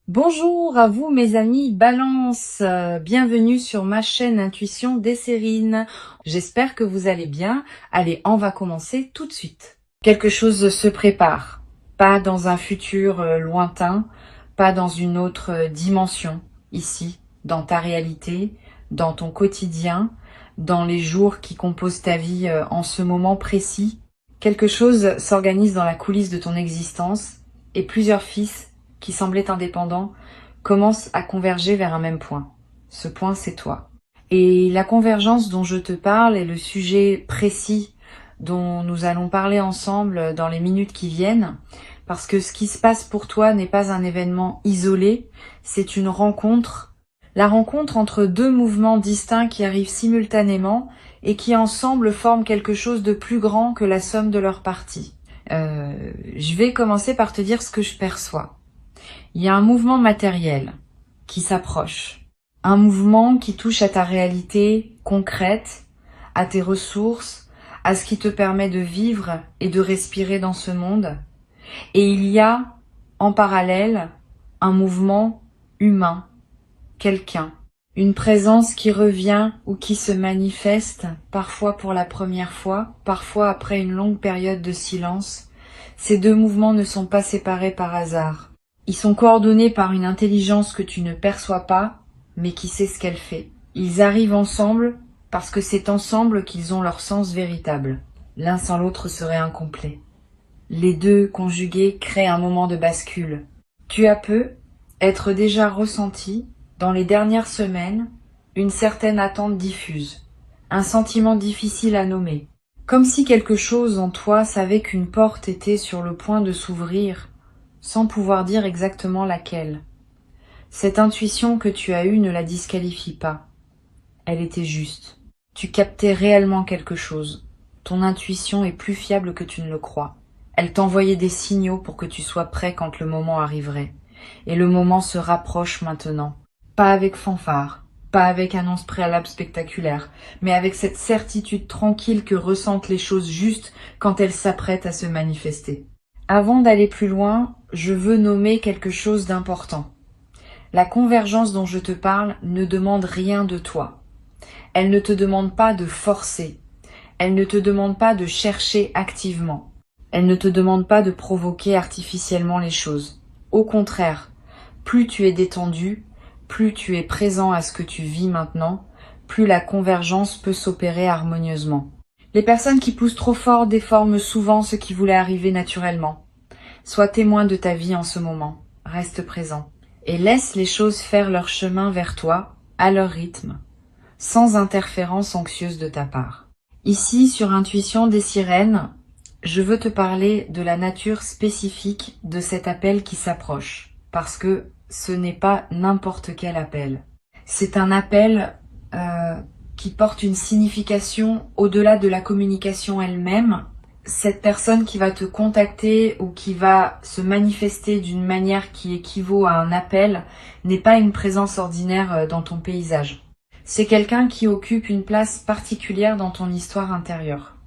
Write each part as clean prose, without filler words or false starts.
Bonjour à vous mes amis Balance, bienvenue sur ma chaîne Intuition Desserine. J'espère que vous allez bien. Allez, on va commencer tout de suite. Quelque chose se prépare, pas dans un futur lointain, pas dans une autre dimension, ici, dans ta réalité, dans ton quotidien, dans les jours qui composent ta vie en ce moment précis. Quelque chose s'organise dans la coulisse de ton existence et plusieurs fils qui semblaient indépendants, commencent à converger vers un même point. Ce point, c'est toi. Et la convergence dont je te parle est le sujet précis dont nous allons parler ensemble dans les minutes qui viennent, parce que ce qui se passe pour toi n'est pas un événement isolé, c'est une rencontre. La rencontre entre deux mouvements distincts qui arrivent simultanément et qui ensemble forment quelque chose de plus grand que la somme de leurs parties. Je vais commencer par te dire ce que je perçois. Il y a un mouvement matériel qui s'approche, un mouvement qui touche à ta réalité concrète, à tes ressources, à ce qui te permet de vivre et de respirer dans ce monde. Et il y a, en parallèle, un mouvement humain, quelqu'un, une présence qui revient ou qui se manifeste, parfois pour la première fois, parfois après une longue période de silence. Ces deux mouvements ne sont pas séparés par hasard. Ils sont coordonnés par une intelligence que tu ne perçois pas, mais qui sait ce qu'elle fait. Ils arrivent ensemble parce que c'est ensemble qu'ils ont leur sens véritable. L'un sans l'autre serait incomplet. Les deux conjugués créent un moment de bascule. Tu as peu être déjà ressenti, dans les dernières semaines, une certaine attente diffuse, un sentiment difficile à nommer. Comme si quelque chose en toi savait qu'une porte était sur le point de s'ouvrir, sans pouvoir dire exactement laquelle. Cette intuition que tu as eue ne la disqualifie pas. Elle était juste. Tu captais réellement quelque chose. Ton intuition est plus fiable que tu ne le crois. Elle t'envoyait des signaux pour que tu sois prêt quand le moment arriverait. Et le moment se rapproche maintenant. Pas avec fanfare, pas avec annonce préalable spectaculaire, mais avec cette certitude tranquille que ressentent les choses justes quand elles s'apprêtent à se manifester. Avant d'aller plus loin, je veux nommer quelque chose d'important. La convergence dont je te parle ne demande rien de toi. Elle ne te demande pas de forcer. Elle ne te demande pas de chercher activement. Elle ne te demande pas de provoquer artificiellement les choses. Au contraire, plus tu es détendu, plus tu es présent à ce que tu vis maintenant, plus la convergence peut s'opérer harmonieusement. Les personnes qui poussent trop fort déforment souvent ce qui voulait arriver naturellement. Sois témoin de ta vie en ce moment, reste présent, et laisse les choses faire leur chemin vers toi, à leur rythme, sans interférence anxieuse de ta part. Ici, sur Intuition des Sirènes, je veux te parler de la nature spécifique de cet appel qui s'approche, parce que ce n'est pas n'importe quel appel. C'est un appel qui porte une signification au-delà de la communication elle-même. Cette personne qui va te contacter ou qui va se manifester d'une manière qui équivaut à un appel n'est pas une présence ordinaire dans ton paysage. C'est quelqu'un qui occupe une place particulière dans ton histoire intérieure.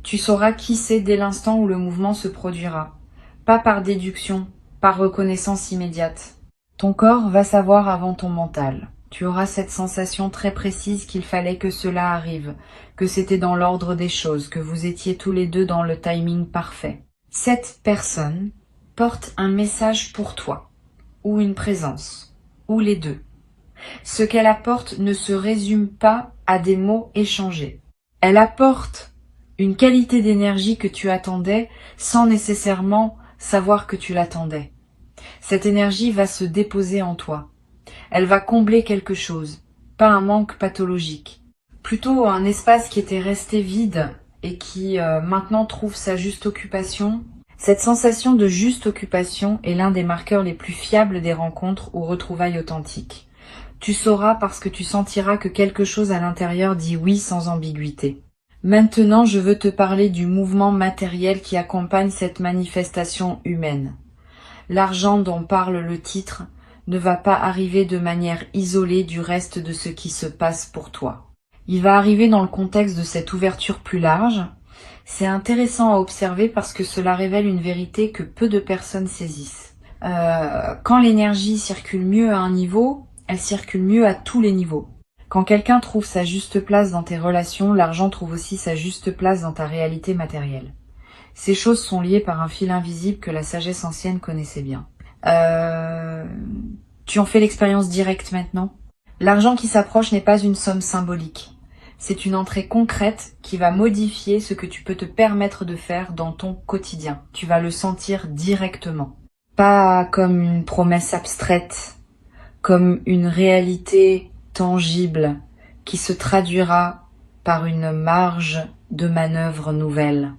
Tu sauras qui c'est dès l'instant où le mouvement se produira. Pas par déduction, par reconnaissance immédiate. Ton corps va savoir avant ton mental. Tu auras cette sensation très précise qu'il fallait que cela arrive, que c'était dans l'ordre des choses, que vous étiez tous les deux dans le timing parfait. Cette personne porte un message pour toi, ou une présence, ou les deux. Ce qu'elle apporte ne se résume pas à des mots échangés. Elle apporte une qualité d'énergie que tu attendais sans nécessairement savoir que tu l'attendais. Cette énergie va se déposer en toi. Elle va combler quelque chose, pas un manque pathologique. Plutôt un espace qui était resté vide et qui maintenant trouve sa juste occupation. Cette sensation de juste occupation est l'un des marqueurs les plus fiables des rencontres ou retrouvailles authentiques. Tu sauras parce que tu sentiras que quelque chose à l'intérieur dit oui sans ambiguïté. Maintenant, je veux te parler du mouvement matériel qui accompagne cette manifestation humaine. L'argent dont parle le titre ne va pas arriver de manière isolée du reste de ce qui se passe pour toi. Il va arriver dans le contexte de cette ouverture plus large. C'est intéressant à observer parce que cela révèle une vérité que peu de personnes saisissent. Quand l'énergie circule mieux à un niveau, elle circule mieux à tous les niveaux. Quand quelqu'un trouve sa juste place dans tes relations, l'argent trouve aussi sa juste place dans ta réalité matérielle. Ces choses sont liées par un fil invisible que la sagesse ancienne connaissait bien. Tu en fais l'expérience directe maintenant? L'argent qui s'approche n'est pas une somme symbolique. C'est une entrée concrète qui va modifier ce que tu peux te permettre de faire dans ton quotidien. Tu vas le sentir directement. Pas comme une promesse abstraite, comme une réalité tangible qui se traduira par une marge de manœuvre nouvelle.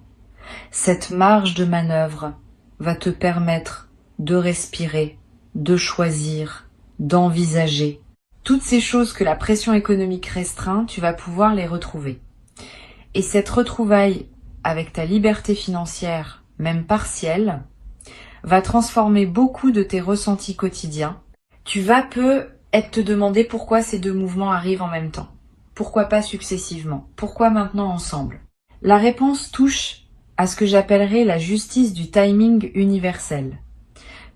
Cette marge de manœuvre va te permettre de respirer, de choisir, d'envisager. Toutes ces choses que la pression économique restreint, tu vas pouvoir les retrouver. Et cette retrouvaille avec ta liberté financière, même partielle, va transformer beaucoup de tes ressentis quotidiens. Tu vas peut-être te demander pourquoi ces deux mouvements arrivent en même temps. Pourquoi pas successivement? Pourquoi maintenant ensemble? La réponse touche à ce que j'appellerais la justice du timing universel.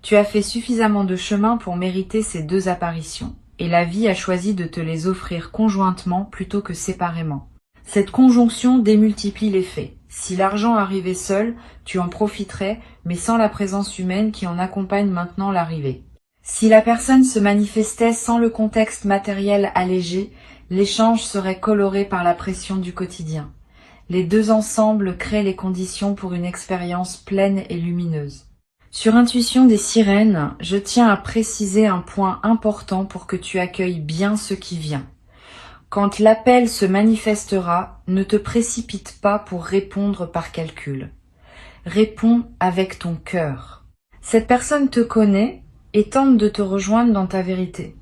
Tu as fait suffisamment de chemin pour mériter ces deux apparitions, et la vie a choisi de te les offrir conjointement plutôt que séparément. Cette conjonction démultiplie les faits. Si l'argent arrivait seul, tu en profiterais, mais sans la présence humaine qui en accompagne maintenant l'arrivée. Si la personne se manifestait sans le contexte matériel allégé, l'échange serait coloré par la pression du quotidien. Les deux ensemble créent les conditions pour une expérience pleine et lumineuse. Sur Intuition des sirènes, je tiens à préciser un point important pour que tu accueilles bien ce qui vient. Quand l'appel se manifestera, ne te précipite pas pour répondre par calcul. Réponds avec ton cœur. Cette personne te connaît et tente de te rejoindre dans ta vérité.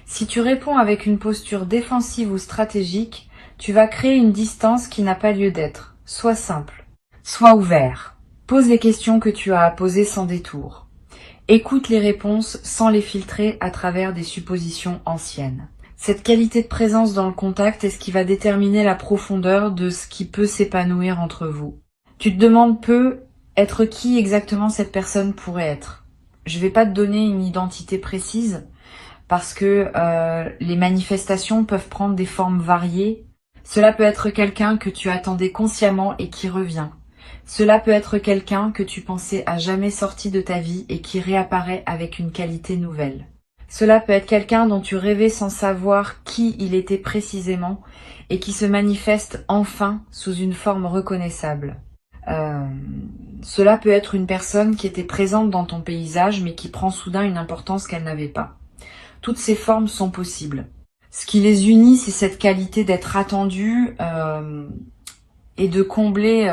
Si tu réponds avec une posture défensive ou stratégique, tu vas créer une distance qui n'a pas lieu d'être. Sois simple, sois ouvert. Pose les questions que tu as à poser sans détour. Écoute les réponses sans les filtrer à travers des suppositions anciennes. Cette qualité de présence dans le contact est ce qui va déterminer la profondeur de ce qui peut s'épanouir entre vous. Tu te demandes être qui exactement cette personne pourrait être. Je vais pas te donner une identité précise parce que les manifestations peuvent prendre des formes variées. Cela peut être quelqu'un que tu attendais consciemment et qui revient. Cela peut être quelqu'un que tu pensais à jamais sorti de ta vie et qui réapparaît avec une qualité nouvelle. Cela peut être quelqu'un dont tu rêvais sans savoir qui il était précisément et qui se manifeste enfin sous une forme reconnaissable. Cela peut être une personne qui était présente dans ton paysage mais qui prend soudain une importance qu'elle n'avait pas. Toutes ces formes sont possibles. Ce qui les unit, c'est cette qualité d'être attendu et de combler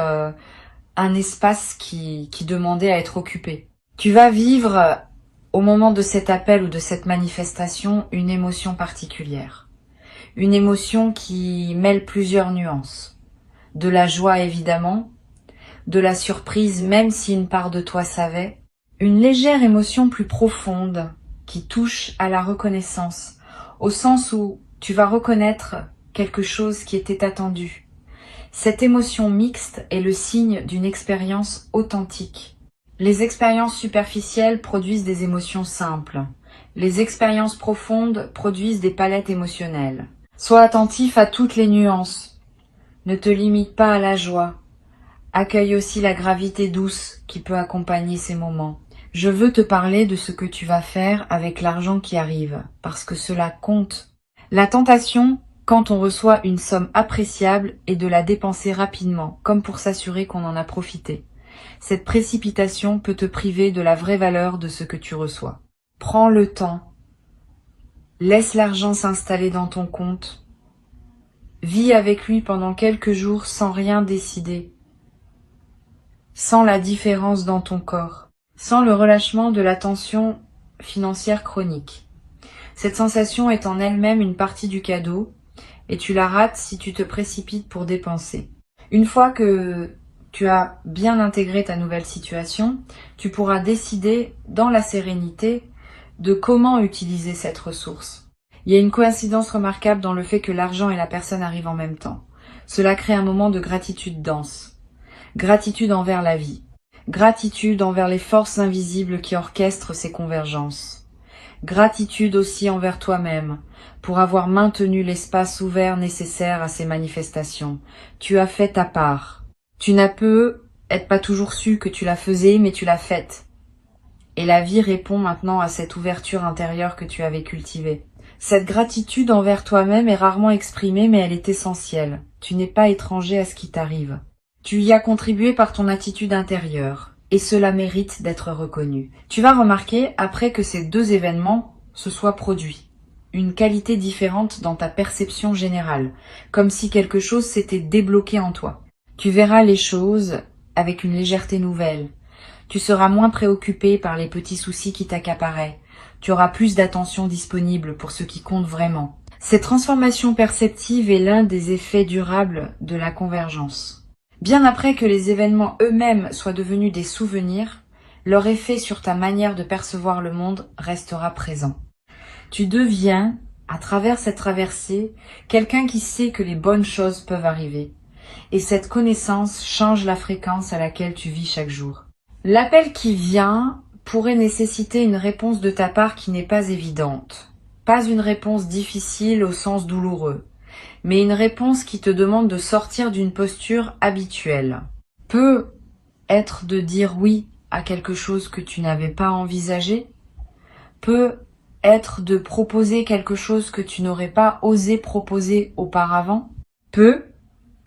un espace qui demandait à être occupé. Tu vas vivre au moment de cet appel ou de cette manifestation une émotion particulière. Une émotion qui mêle plusieurs nuances. De la joie évidemment, de la surprise même si une part de toi savait, une légère émotion plus profonde qui touche à la reconnaissance, au sens où tu vas reconnaître quelque chose qui était attendu. Cette émotion mixte est le signe d'une expérience authentique. Les expériences superficielles produisent des émotions simples. Les expériences profondes produisent des palettes émotionnelles. Sois attentif à toutes les nuances. Ne te limite pas à la joie. Accueille aussi la gravité douce qui peut accompagner ces moments. Je veux te parler de ce que tu vas faire avec l'argent qui arrive, parce que cela compte. La tentation, quand on reçoit une somme appréciable, est de la dépenser rapidement, comme pour s'assurer qu'on en a profité. Cette précipitation peut te priver de la vraie valeur de ce que tu reçois. Prends le temps. Laisse l'argent s'installer dans ton compte. Vis avec lui pendant quelques jours sans rien décider. Sans la différence dans ton corps. Sans le relâchement de la tension financière chronique. Cette sensation est en elle-même une partie du cadeau et tu la rates si tu te précipites pour dépenser. Une fois que tu as bien intégré ta nouvelle situation, tu pourras décider dans la sérénité de comment utiliser cette ressource. Il y a une coïncidence remarquable dans le fait que l'argent et la personne arrivent en même temps. Cela crée un moment de gratitude dense. Gratitude envers la vie. Gratitude envers les forces invisibles qui orchestrent ces convergences. Gratitude aussi envers toi-même pour avoir maintenu l'espace ouvert nécessaire à ces manifestations. Tu as fait ta part. Tu n'as peut-être pas toujours su que tu la faisais, mais tu l'as faite. Et la vie répond maintenant à cette ouverture intérieure que tu avais cultivée. Cette gratitude envers toi-même est rarement exprimée, mais elle est essentielle. Tu n'es pas étranger à ce qui t'arrive. Tu y as contribué par ton attitude intérieure, et cela mérite d'être reconnu. Tu vas remarquer, après que ces deux événements se soient produits, une qualité différente dans ta perception générale, comme si quelque chose s'était débloqué en toi. Tu verras les choses avec une légèreté nouvelle. Tu seras moins préoccupé par les petits soucis qui t'accaparaient. Tu auras plus d'attention disponible pour ce qui compte vraiment. Cette transformation perceptive est l'un des effets durables de la convergence. Bien après que les événements eux-mêmes soient devenus des souvenirs, leur effet sur ta manière de percevoir le monde restera présent. Tu deviens, à travers cette traversée, quelqu'un qui sait que les bonnes choses peuvent arriver. Et cette connaissance change la fréquence à laquelle tu vis chaque jour. L'appel qui vient pourrait nécessiter une réponse de ta part qui n'est pas évidente. Pas une réponse difficile au sens douloureux, mais une réponse qui te demande de sortir d'une posture habituelle. Peut être de dire oui à quelque chose que tu n'avais pas envisagé, peut être de proposer quelque chose que tu n'aurais pas osé proposer auparavant, peut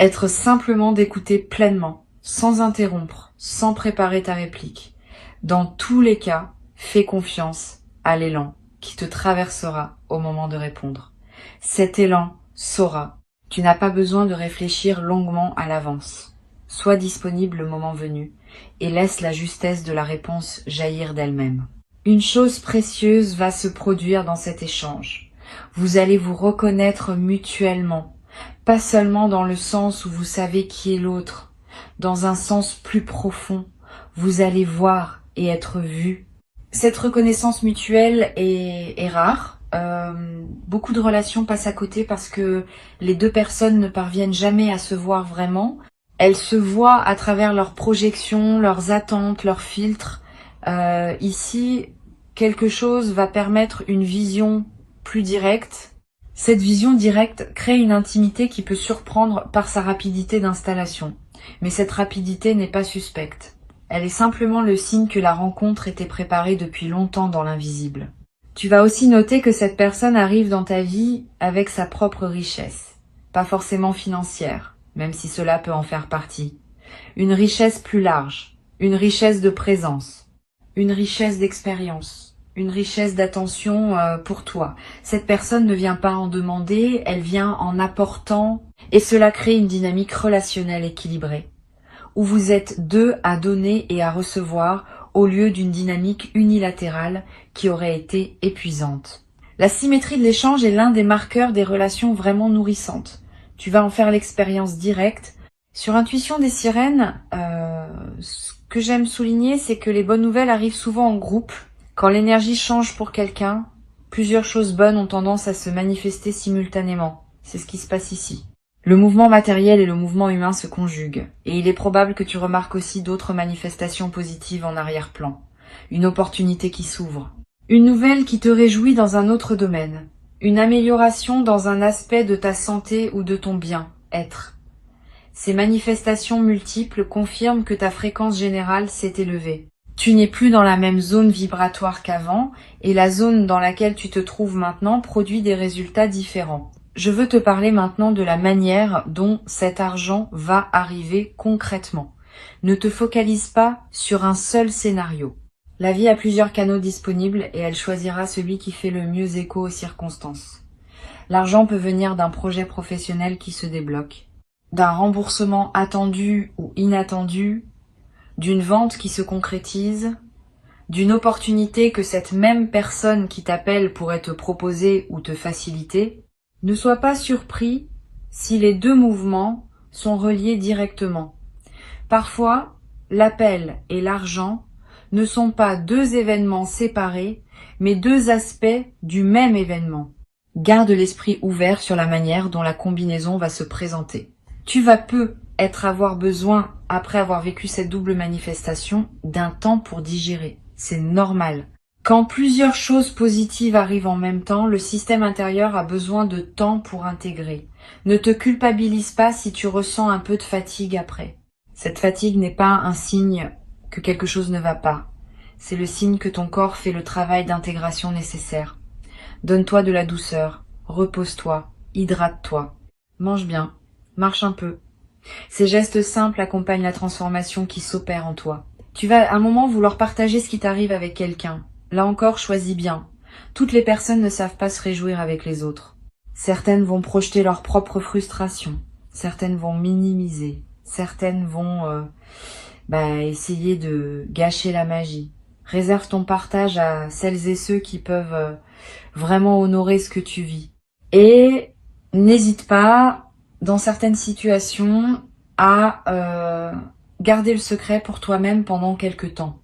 être simplement d'écouter pleinement, sans interrompre, sans préparer ta réplique. Dans tous les cas, fais confiance à l'élan qui te traversera au moment de répondre. Cet élan saura. Tu n'as pas besoin de réfléchir longuement à l'avance. Sois disponible le moment venu et laisse la justesse de la réponse jaillir d'elle-même. Une chose précieuse va se produire dans cet échange. Vous allez vous reconnaître mutuellement, pas seulement dans le sens où vous savez qui est l'autre, dans un sens plus profond. Vous allez voir et être vu. Cette reconnaissance mutuelle est rare. Beaucoup de relations passent à côté parce que les deux personnes ne parviennent jamais à se voir vraiment. Elles se voient à travers leurs projections, leurs attentes, leurs filtres. Ici, quelque chose va permettre une vision plus directe. Cette vision directe crée une intimité qui peut surprendre par sa rapidité d'installation. Mais cette rapidité n'est pas suspecte. Elle est simplement le signe que la rencontre était préparée depuis longtemps dans l'invisible. Tu vas aussi noter que cette personne arrive dans ta vie avec sa propre richesse. Pas forcément financière, même si cela peut en faire partie. Une richesse plus large, une richesse de présence, une richesse d'expérience, une richesse d'attention pour toi. Cette personne ne vient pas en demander, elle vient en apportant, et cela crée une dynamique relationnelle équilibrée, où vous êtes deux à donner et à recevoir au lieu d'une dynamique unilatérale qui aurait été épuisante. La symétrie de l'échange est l'un des marqueurs des relations vraiment nourrissantes. Tu vas en faire l'expérience directe. Sur Intuition des sirènes, ce que j'aime souligner, c'est que les bonnes nouvelles arrivent souvent en groupe. Quand l'énergie change pour quelqu'un, plusieurs choses bonnes ont tendance à se manifester simultanément. C'est ce qui se passe ici. Le mouvement matériel et le mouvement humain se conjuguent, et il est probable que tu remarques aussi d'autres manifestations positives en arrière-plan. Une opportunité qui s'ouvre. Une nouvelle qui te réjouit dans un autre domaine. Une amélioration dans un aspect de ta santé ou de ton bien-être. Ces manifestations multiples confirment que ta fréquence générale s'est élevée. Tu n'es plus dans la même zone vibratoire qu'avant, et la zone dans laquelle tu te trouves maintenant produit des résultats différents. Je veux te parler maintenant de la manière dont cet argent va arriver concrètement. Ne te focalise pas sur un seul scénario. La vie a plusieurs canaux disponibles et elle choisira celui qui fait le mieux écho aux circonstances. L'argent peut venir d'un projet professionnel qui se débloque, d'un remboursement attendu ou inattendu, d'une vente qui se concrétise, d'une opportunité que cette même personne qui t'appelle pourrait te proposer ou te faciliter. Ne sois pas surpris si les deux mouvements sont reliés directement. Parfois, l'appel et l'argent ne sont pas deux événements séparés, mais deux aspects du même événement. Garde l'esprit ouvert sur la manière dont la combinaison va se présenter. Tu vas peu avoir besoin, après avoir vécu cette double manifestation, d'un temps pour digérer. C'est normal. Quand plusieurs choses positives arrivent en même temps, le système intérieur a besoin de temps pour intégrer. Ne te culpabilise pas si tu ressens un peu de fatigue après. Cette fatigue n'est pas un signe que quelque chose ne va pas. C'est le signe que ton corps fait le travail d'intégration nécessaire. Donne-toi de la douceur, repose-toi, hydrate-toi, mange bien, marche un peu. Ces gestes simples accompagnent la transformation qui s'opère en toi. Tu vas à un moment vouloir partager ce qui t'arrive avec quelqu'un. Là encore, choisis bien. Toutes les personnes ne savent pas se réjouir avec les autres. Certaines vont projeter leur propre frustration. Certaines vont minimiser. Certaines vont essayer de gâcher la magie. Réserve ton partage à celles et ceux qui peuvent vraiment honorer ce que tu vis. Et n'hésite pas, dans certaines situations, à garder le secret pour toi-même pendant quelque temps.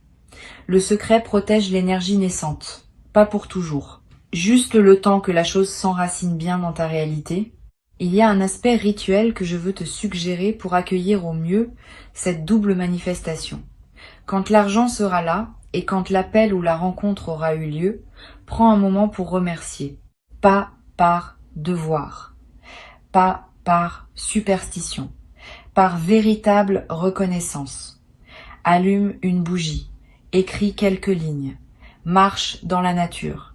Le secret protège l'énergie naissante, pas pour toujours. Juste le temps que la chose s'enracine bien dans ta réalité. Il y a un aspect rituel que je veux te suggérer pour accueillir au mieux cette double manifestation. Quand l'argent sera là, et quand l'appel ou la rencontre aura eu lieu, prends un moment pour remercier. Pas par devoir, pas par superstition, par véritable reconnaissance. Allume une bougie, écris quelques lignes, marche dans la nature.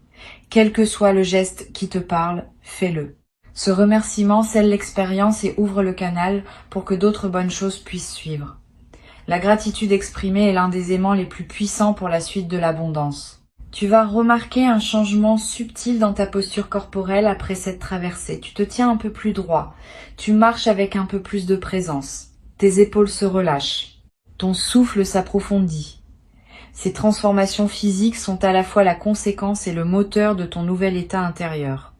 Quel que soit le geste qui te parle, fais-le. Ce remerciement scelle l'expérience et ouvre le canal pour que d'autres bonnes choses puissent suivre. La gratitude exprimée est l'un des aimants les plus puissants pour la suite de l'abondance. Tu vas remarquer un changement subtil dans ta posture corporelle après cette traversée. Tu te tiens un peu plus droit. Tu marches avec un peu plus de présence. Tes épaules se relâchent. Ton souffle s'approfondit. Ces transformations physiques sont à la fois la conséquence et le moteur de ton nouvel état intérieur.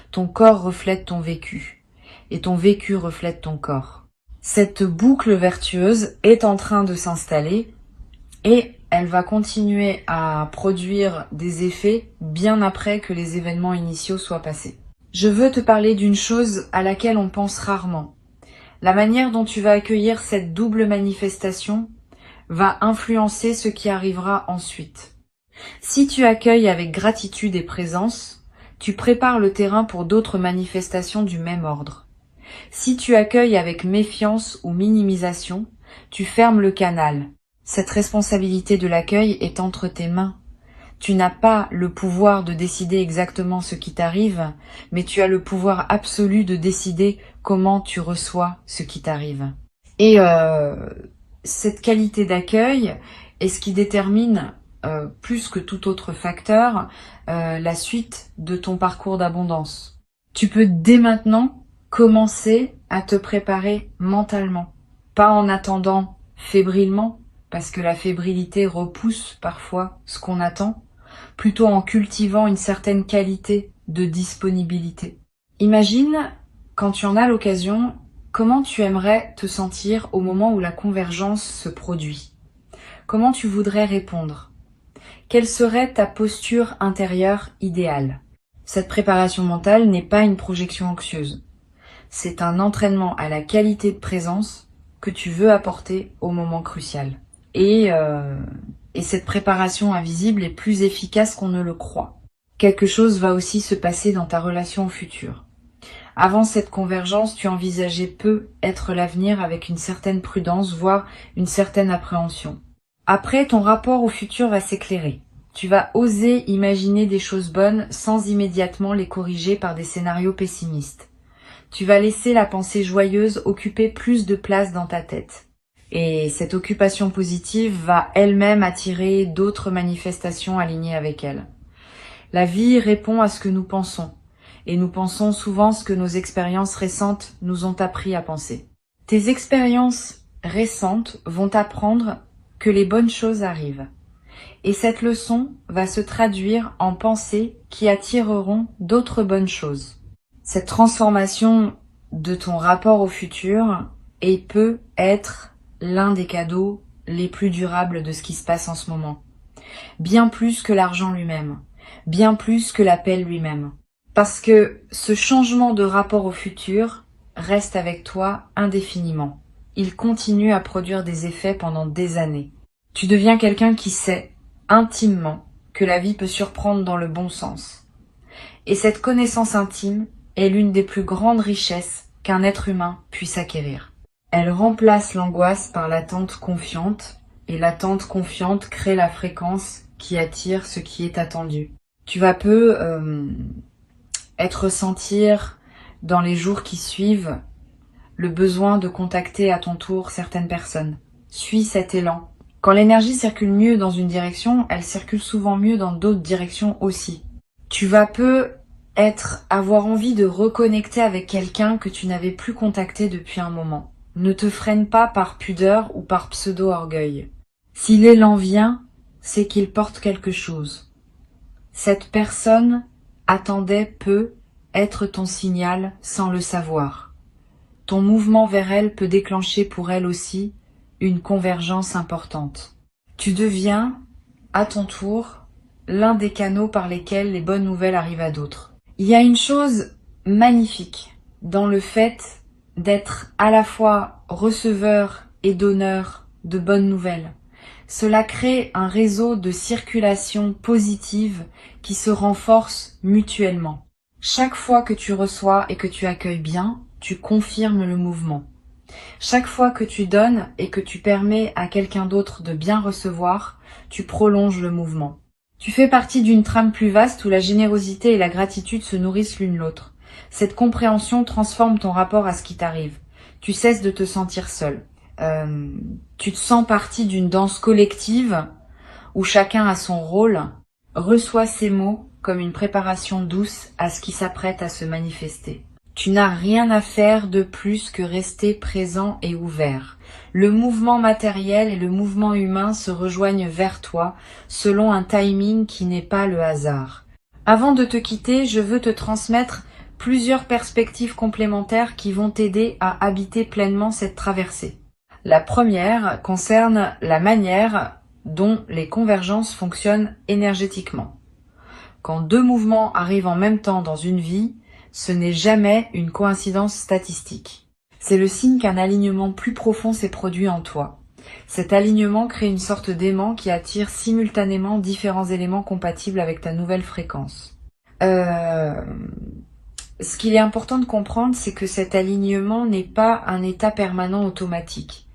Ton corps reflète ton vécu, et ton vécu reflète ton corps. Cette boucle vertueuse est en train de s'installer et elle va continuer à produire des effets bien après que les événements initiaux soient passés. Je veux te parler d'une chose à laquelle on pense rarement. La manière dont tu vas accueillir cette double manifestation va influencer ce qui arrivera ensuite. Si tu accueilles avec gratitude et présence, tu prépares le terrain pour d'autres manifestations du même ordre. Si tu accueilles avec méfiance ou minimisation, tu fermes le canal. Cette responsabilité de l'accueil est entre tes mains. Tu n'as pas le pouvoir de décider exactement ce qui t'arrive, mais tu as le pouvoir absolu de décider comment tu reçois ce qui t'arrive. Et cette qualité d'accueil est ce qui détermine, plus que tout autre facteur, la suite de ton parcours d'abondance. Tu peux dès maintenant commencer à te préparer mentalement, pas en attendant fébrilement, parce que la fébrilité repousse parfois ce qu'on attend, plutôt en cultivant une certaine qualité de disponibilité. Imagine, quand tu en as l'occasion, comment tu aimerais te sentir au moment où la convergence se produit. Comment tu voudrais répondre? Quelle serait ta posture intérieure idéale? Cette préparation mentale n'est pas une projection anxieuse. C'est un entraînement à la qualité de présence que tu veux apporter au moment crucial. Et cette préparation invisible est plus efficace qu'on ne le croit. Quelque chose va aussi se passer dans ta relation au futur. Avant cette convergence, tu envisageais peu être l'avenir avec une certaine prudence, voire une certaine appréhension. Après, ton rapport au futur va s'éclairer. Tu vas oser imaginer des choses bonnes sans immédiatement les corriger par des scénarios pessimistes. Tu vas laisser la pensée joyeuse occuper plus de place dans ta tête. Et cette occupation positive va elle-même attirer d'autres manifestations alignées avec elle. La vie répond à ce que nous pensons, et nous pensons souvent ce que nos expériences récentes nous ont appris à penser. Tes expériences récentes vont t'apprendre que les bonnes choses arrivent. Et cette leçon va se traduire en pensées qui attireront d'autres bonnes choses. Cette transformation de ton rapport au futur peut être l'un des cadeaux les plus durables de ce qui se passe en ce moment. Bien plus que l'argent lui-même, bien plus que l'appel lui-même. Parce que ce changement de rapport au futur reste avec toi indéfiniment. il continue à produire des effets pendant des années. Tu deviens quelqu'un qui sait, intimement, que la vie peut surprendre dans le bon sens. Et cette connaissance intime est l'une des plus grandes richesses qu'un être humain puisse acquérir. Elle remplace l'angoisse par l'attente confiante, et l'attente confiante crée la fréquence qui attire ce qui est attendu. Tu vas peu ressentir dans les jours qui suivent le besoin de contacter à ton tour certaines personnes. Suis cet élan. Quand l'énergie circule mieux dans une direction, elle circule souvent mieux dans d'autres directions aussi. Tu vas peu avoir envie de reconnecter avec quelqu'un que tu n'avais plus contacté depuis un moment. Ne te freine pas par pudeur ou par pseudo-orgueil. Si l'élan vient, c'est qu'il porte quelque chose. Cette personne attendait peu être ton signal sans le savoir. Ton mouvement vers elle peut déclencher pour elle aussi une convergence importante. Tu deviens, à ton tour, l'un des canaux par lesquels les bonnes nouvelles arrivent à d'autres. Il y a une chose magnifique dans le fait d'être à la fois receveur et donneur de bonnes nouvelles. Cela crée un réseau de circulation positive qui se renforce mutuellement. Chaque fois que tu reçois et que tu accueilles bien, tu confirmes le mouvement. Chaque fois que tu donnes et que tu permets à quelqu'un d'autre de bien recevoir, tu prolonges le mouvement. Tu fais partie d'une trame plus vaste où la générosité et la gratitude se nourrissent l'une l'autre. Cette compréhension transforme ton rapport à ce qui t'arrive. Tu cesses de te sentir seul. Tu te sens partie d'une danse collective où chacun a son rôle. Reçois ces mots comme une préparation douce à ce qui s'apprête à se manifester. Tu n'as rien à faire de plus que rester présent et ouvert. Le mouvement matériel et le mouvement humain se rejoignent vers toi selon un timing qui n'est pas le hasard. Avant de te quitter, je veux te transmettre plusieurs perspectives complémentaires qui vont t'aider à habiter pleinement cette traversée. La première concerne la manière dont les convergences fonctionnent énergétiquement. Quand deux mouvements arrivent en même temps dans une vie, ce n'est jamais une coïncidence statistique. C'est le signe qu'un alignement plus profond s'est produit en toi. Cet alignement crée une sorte d'aimant qui attire simultanément différents éléments compatibles avec ta nouvelle fréquence. Ce qu'il est important de comprendre, c'est que cet alignement n'est pas un état permanent automatique.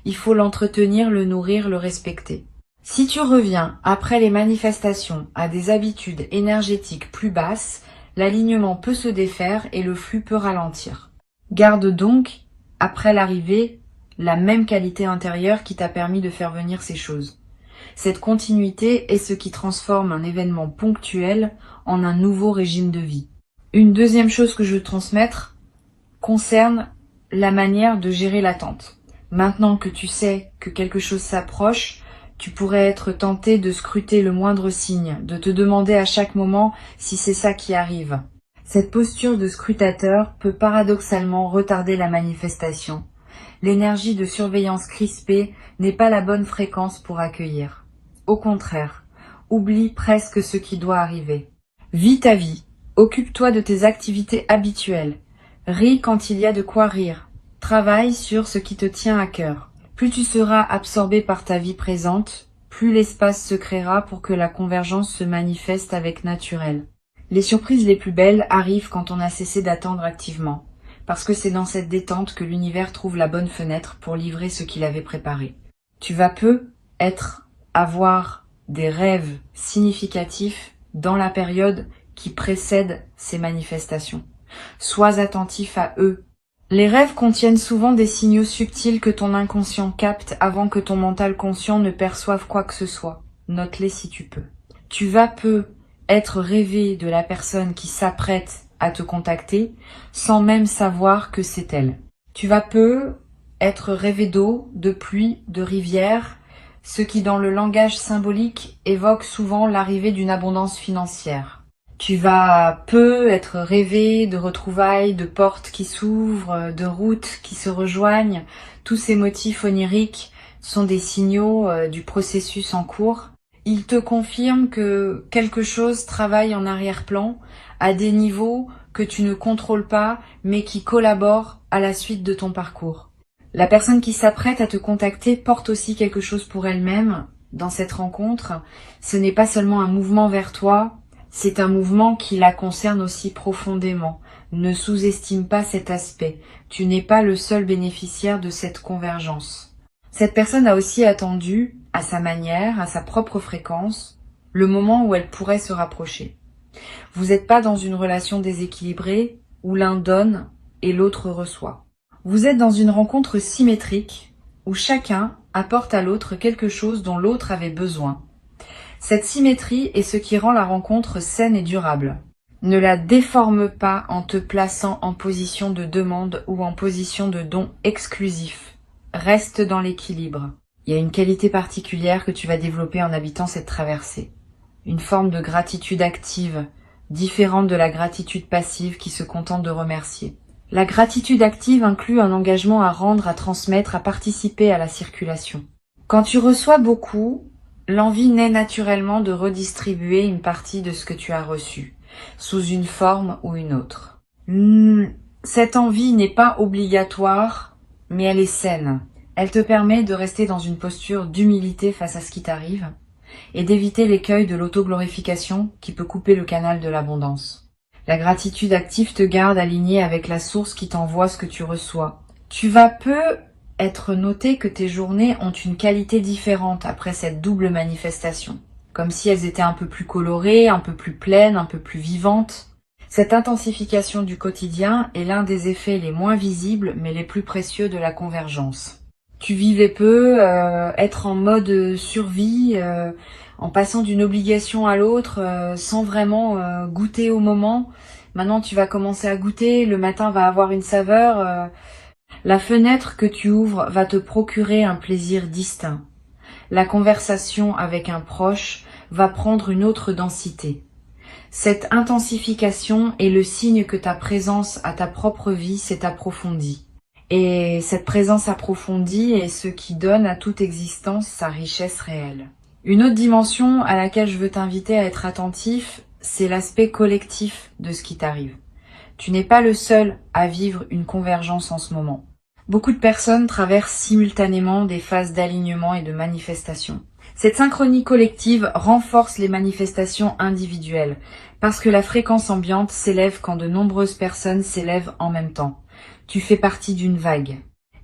Il faut l'entretenir, le nourrir, le respecter. Si tu reviens, après les manifestations, à des habitudes énergétiques plus basses, l'alignement peut se défaire et le flux peut ralentir. Garde donc, après l'arrivée, la même qualité intérieure qui t'a permis de faire venir ces choses. Cette continuité est ce qui transforme un événement ponctuel en un nouveau régime de vie. Une deuxième chose que je veux transmettre concerne la manière de gérer l'attente. Maintenant que tu sais que quelque chose s'approche, tu pourrais être tenté de scruter le moindre signe, de te demander à chaque moment si c'est ça qui arrive. Cette posture de scrutateur peut paradoxalement retarder la manifestation. L'énergie de surveillance crispée n'est pas la bonne fréquence pour accueillir. Au contraire, oublie presque ce qui doit arriver. Vis ta vie, occupe-toi de tes activités habituelles, ris quand il y a de quoi rire, travaille sur ce qui te tient à cœur. Plus tu seras absorbé par ta vie présente, plus l'espace se créera pour que la convergence se manifeste avec naturel. Les surprises les plus belles arrivent quand on a cessé d'attendre activement, parce que c'est dans cette détente que l'univers trouve la bonne fenêtre pour livrer ce qu'il avait préparé. Tu vas peu avoir des rêves significatifs dans la période qui précède ces manifestations. Sois attentif à eux. Les rêves contiennent souvent des signaux subtils que ton inconscient capte avant que ton mental conscient ne perçoive quoi que ce soit. Note-les si tu peux. Tu vas peu être rêvé de la personne qui s'apprête à te contacter sans même savoir que c'est elle. Tu vas peu être rêvé d'eau, de pluie, de rivière, ce qui dans le langage symbolique évoque souvent l'arrivée d'une abondance financière. Tu vas peu être rêvé de retrouvailles, de portes qui s'ouvrent, de routes qui se rejoignent. Tous ces motifs oniriques sont des signaux du processus en cours. Ils te confirment que quelque chose travaille en arrière-plan à des niveaux que tu ne contrôles pas mais qui collaborent à la suite de ton parcours. La personne qui s'apprête à te contacter porte aussi quelque chose pour elle-même dans cette rencontre. Ce n'est pas seulement un mouvement vers toi, c'est un mouvement qui la concerne aussi profondément. Ne sous-estime pas cet aspect. Tu n'es pas le seul bénéficiaire de cette convergence. Cette personne a aussi attendu, à sa manière, à sa propre fréquence, le moment où elle pourrait se rapprocher. Vous n'êtes pas dans une relation déséquilibrée où l'un donne et l'autre reçoit. Vous êtes dans une rencontre symétrique où chacun apporte à l'autre quelque chose dont l'autre avait besoin. Cette symétrie est ce qui rend la rencontre saine et durable. Ne la déforme pas en te plaçant en position de demande ou en position de don exclusif. Reste dans l'équilibre. Il y a une qualité particulière que tu vas développer en habitant cette traversée. Une forme de gratitude active, différente de la gratitude passive qui se contente de remercier. La gratitude active inclut un engagement à rendre, à transmettre, à participer à la circulation. Quand tu reçois beaucoup, l'envie naît naturellement de redistribuer une partie de ce que tu as reçu, sous une forme ou une autre. Cette envie n'est pas obligatoire, mais elle est saine. Elle te permet de rester dans une posture d'humilité face à ce qui t'arrive et d'éviter l'écueil de l'autoglorification qui peut couper le canal de l'abondance. La gratitude active te garde aligné avec la source qui t'envoie ce que tu reçois. Tu vas peu être noté que tes journées ont une qualité différente après cette double manifestation, comme si elles étaient un peu plus colorées, un peu plus pleines, un peu plus vivantes. Cette intensification du quotidien est l'un des effets les moins visibles mais les plus précieux de la convergence. Tu vivais peu, être en mode survie, en passant d'une obligation à l'autre, sans vraiment goûter au moment. Maintenant, tu vas commencer à goûter, le matin va avoir une saveur. La fenêtre que tu ouvres va te procurer un plaisir distinct. La conversation avec un proche va prendre une autre densité. Cette intensification est le signe que ta présence à ta propre vie s'est approfondie. Et cette présence approfondie est ce qui donne à toute existence sa richesse réelle. Une autre dimension à laquelle je veux t'inviter à être attentif, c'est l'aspect collectif de ce qui t'arrive. Tu n'es pas le seul à vivre une convergence en ce moment. Beaucoup de personnes traversent simultanément des phases d'alignement et de manifestation. Cette synchronie collective renforce les manifestations individuelles, parce que la fréquence ambiante s'élève quand de nombreuses personnes s'élèvent en même temps. Tu fais partie d'une vague.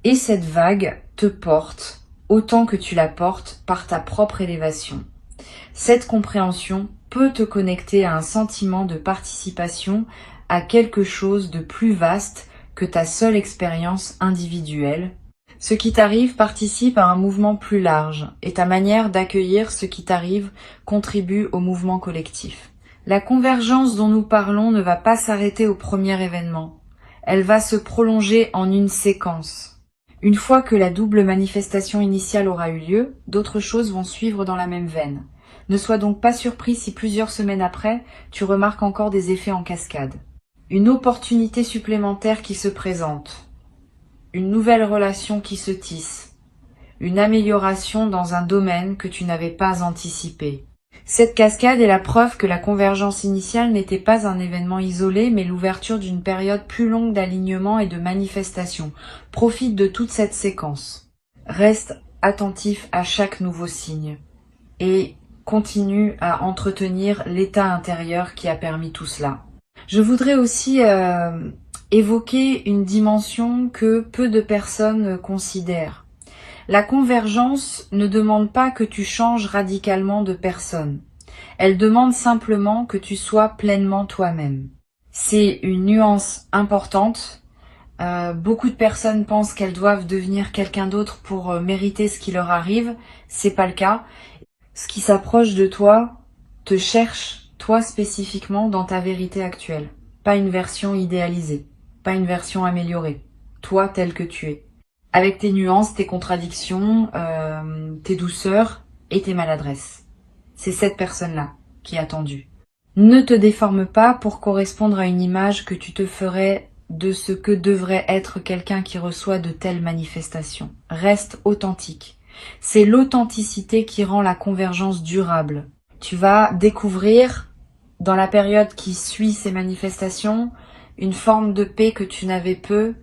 Et cette vague te porte autant que tu la portes par ta propre élévation. Cette compréhension peut te connecter à un sentiment de participation à quelque chose de plus vaste que ta seule expérience individuelle. Ce qui t'arrive participe à un mouvement plus large et ta manière d'accueillir ce qui t'arrive contribue au mouvement collectif. La convergence dont nous parlons ne va pas s'arrêter au premier événement. Elle va se prolonger en une séquence. Une fois que la double manifestation initiale aura eu lieu, d'autres choses vont suivre dans la même veine. Ne sois donc pas surpris si plusieurs semaines après, tu remarques encore des effets en cascade. Une opportunité supplémentaire qui se présente. Une nouvelle relation qui se tisse. Une amélioration dans un domaine que tu n'avais pas anticipé. Cette cascade est la preuve que la convergence initiale n'était pas un événement isolé, mais l'ouverture d'une période plus longue d'alignement et de manifestation. Profite de toute cette séquence. Reste attentif à chaque nouveau signe et continue à entretenir l'état intérieur qui a permis tout cela. Je voudrais aussi évoquer une dimension que peu de personnes considèrent. La convergence ne demande pas que tu changes radicalement de personne. Elle demande simplement que tu sois pleinement toi-même. C'est une nuance importante. Beaucoup de personnes pensent qu'elles doivent devenir quelqu'un d'autre pour mériter ce qui leur arrive. C'est pas le cas. Ce qui s'approche de toi te cherche, toi spécifiquement, dans ta vérité actuelle. Pas une version idéalisée, pas une version améliorée. Toi tel que tu es. Avec tes nuances, tes contradictions, tes douceurs et tes maladresses. C'est cette personne-là qui est attendue. Ne te déforme pas pour correspondre à une image que tu te ferais de ce que devrait être quelqu'un qui reçoit de telles manifestations. Reste authentique. C'est l'authenticité qui rend la convergence durable. Tu vas découvrir, dans la période qui suit ces manifestations, une forme de paix que tu n'avais peu,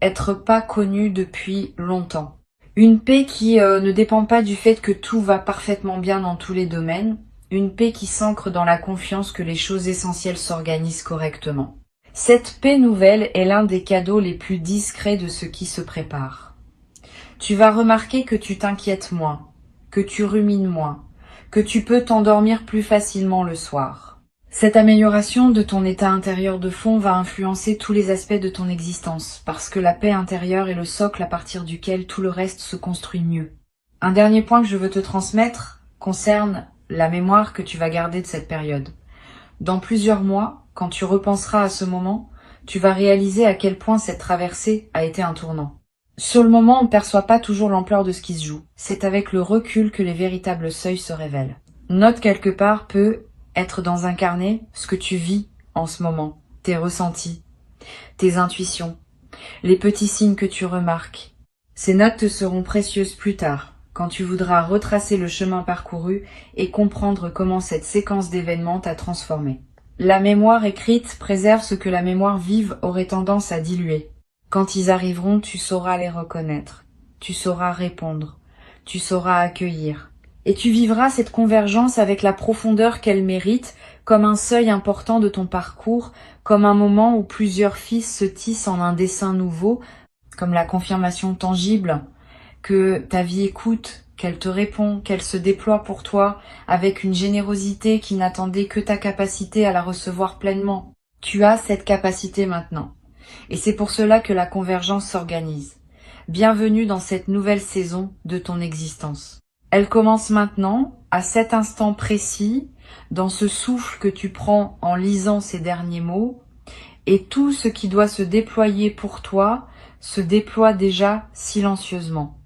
être pas connu depuis longtemps. Une paix qui ne dépend pas du fait que tout va parfaitement bien dans tous les domaines. Une paix qui s'ancre dans la confiance que les choses essentielles s'organisent correctement. Cette paix nouvelle est l'un des cadeaux les plus discrets de ce qui se prépare. Tu vas remarquer que tu t'inquiètes moins, que tu rumines moins, que tu peux t'endormir plus facilement le soir. Cette amélioration de ton état intérieur de fond va influencer tous les aspects de ton existence, parce que la paix intérieure est le socle à partir duquel tout le reste se construit mieux. Un dernier point que je veux te transmettre concerne la mémoire que tu vas garder de cette période. Dans plusieurs mois, quand tu repenseras à ce moment, tu vas réaliser à quel point cette traversée a été un tournant. Sur le moment, on ne perçoit pas toujours l'ampleur de ce qui se joue. C'est avec le recul que les véritables seuils se révèlent. Note quelque part peut être dans un carnet ce que tu vis en ce moment, tes ressentis, tes intuitions, les petits signes que tu remarques. Ces notes te seront précieuses plus tard, quand tu voudras retracer le chemin parcouru et comprendre comment cette séquence d'événements t'a transformé. La mémoire écrite préserve ce que la mémoire vive aurait tendance à diluer. Quand ils arriveront, tu sauras les reconnaître, tu sauras répondre, tu sauras accueillir. Et tu vivras cette convergence avec la profondeur qu'elle mérite, comme un seuil important de ton parcours, comme un moment où plusieurs fils se tissent en un dessin nouveau, comme la confirmation tangible que ta vie écoute, qu'elle te répond, qu'elle se déploie pour toi avec une générosité qui n'attendait que ta capacité à la recevoir pleinement. Tu as cette capacité maintenant. Et c'est pour cela que la convergence s'organise. Bienvenue dans cette nouvelle saison de ton existence. Elle commence maintenant, à cet instant précis, dans ce souffle que tu prends en lisant ces derniers mots, et tout ce qui doit se déployer pour toi se déploie déjà silencieusement.